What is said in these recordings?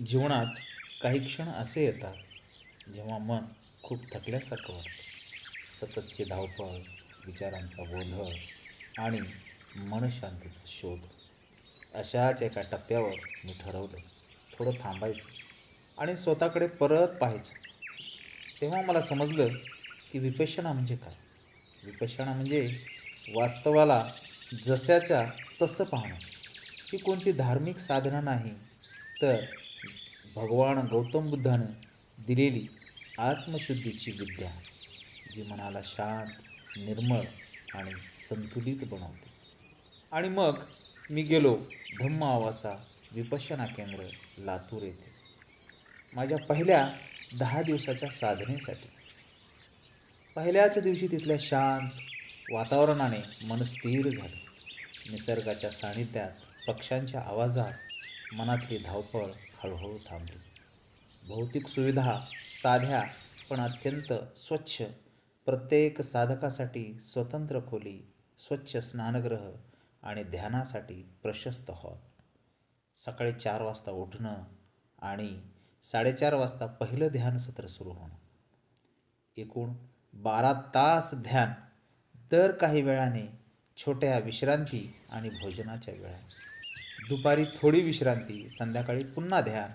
जीवनात काही क्षण असे येतात जेव्हा मन खूप थकल्यासारखं वाटतं. सततची धावपळ, विचारांचा गोंधळ आणि मनशांतीचा शोध. अशाच एका टप्प्यावर मी ठरवलं थोडं थांबायचं आणि स्वतःकडे परत पाहायचं. तेव्हा मला समजलं की विपश्यना म्हणजे काय. विपश्यना म्हणजे वास्तवाला जशाच्या तसं पाहणं. ही कोणती धार्मिक साधना नाही, तर भगवान गौतम बुद्धानं दिलेली आत्मशुद्धीची विद्या, जी मनाला शांत, निर्मळ आणि संतुलित बनवते. आणि मग मी गेलो धम्म आवासा विपश्यना केंद्र, लातूर येथे माझ्या पहिल्या 10 दिवसाच्या साधनेसाठी. पहिल्याच दिवशी तिथल्या शांत वातावरणाने मन स्थिर झालं. निसर्गाच्या सानिध्यात, पक्ष्यांच्या आवाजात मनातली धावपळ हळूहळू थांबली. भौतिक सुविधा साध्या पण अत्यंत स्वच्छ. प्रत्येक साधकासाठी स्वतंत्र खोली, स्वच्छ स्नानगृह आणि ध्यानासाठी प्रशस्त हॉल. सकाळी 4 वाजता उठणं आणि 4:30 वाजता पहिलं ध्यान सत्र सुरू होणं. एकूण 12 तास ध्यान. दर काही वेळाने छोट्या विश्रांती आणि भोजनाच्या वेळा. दुपारी थोडी विश्रांती, संध्याकाळी पुन्हा ध्यान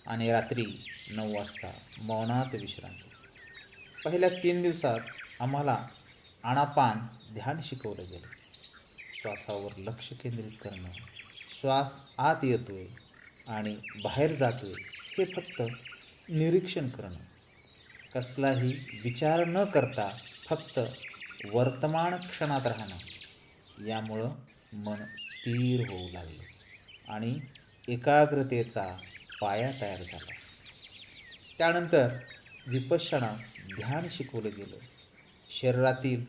आणि रात्री 9 वाजता मौनात विश्रांती. पहिल्या 3 दिवसात आम्हाला आनापान ध्यान शिकवलं गेलं. श्वासावर लक्ष केंद्रित करणं, श्वास आत येतोय आणि बाहेर जातोय हे फक्त निरीक्षण करणं. कसलाही विचार न करता फक्त वर्तमान क्षणात राहणं. यामुळं मन स्थिर होऊ लागलं आणि एकाग्रतेचा पाया तयार झाला. त्यानंतर विपश्यना ध्यान शिकवलं गेलं. शरीरातील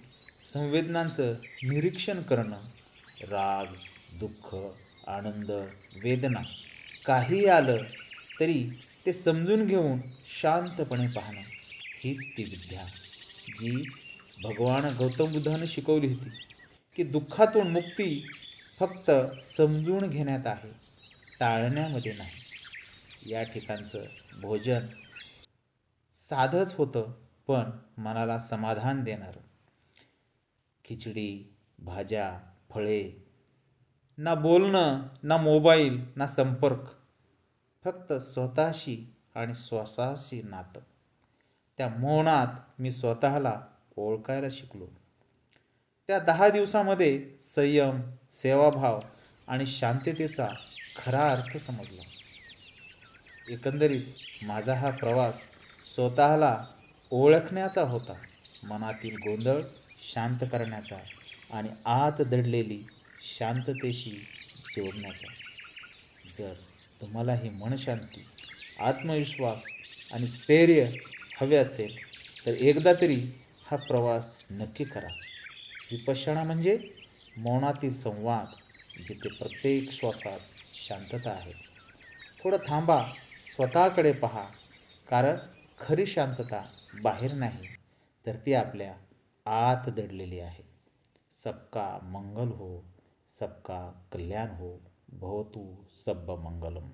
संवेदनांचं निरीक्षण करणं. राग, दुःख, आनंद, वेदना काही आलं तरी ते समजून घेऊन शांतपणे पाहणं. हीच ती विद्या जी भगवान गौतम बुद्धानं शिकवली होती, की दुःखातून मुक्ती फक्त समजून घेण्यात आहे, टाळण्यामध्ये नाही. या ठिकाणचं भोजन साधंच होतं, पण मनाला समाधान देणारं. खिचडी, भाज्या, फळे. ना बोलणं, ना मोबाईल, ना संपर्क. फक्त स्वतःशी आणि श्वासाशी नातं. त्या मौनात मी स्वतःला ओळखायला शिकलो. त्या 10 दिवसामध्ये संयम, सेवाभाव आणि शांततेचा खरा अर्थ समजला. एकंदरीत माझा हा प्रवास स्वतःला ओळखण्याचा होता, मनातील गोंधळ शांत करण्याचा आणि आत दडलेली शांततेशी जोडण्याचा. जर तुम्हाला ही मनशांती, आत्मविश्वास आणि स्थैर्य हवे असेल तर एकदा तरी हा प्रवास नक्की करा. विपश्यना म्हणजे मौनातील संवाद, जिथे प्रत्येक श्वासात शांतता आहे. थोडं थांबा, स्वतःकडे पहा, कारण खरी शांतता बाहेर नाही, तर ती आपल्या आत दडलेली आहे. सबका मंगल हो, सबका कल्याण हो, भवतु सब मंगलम.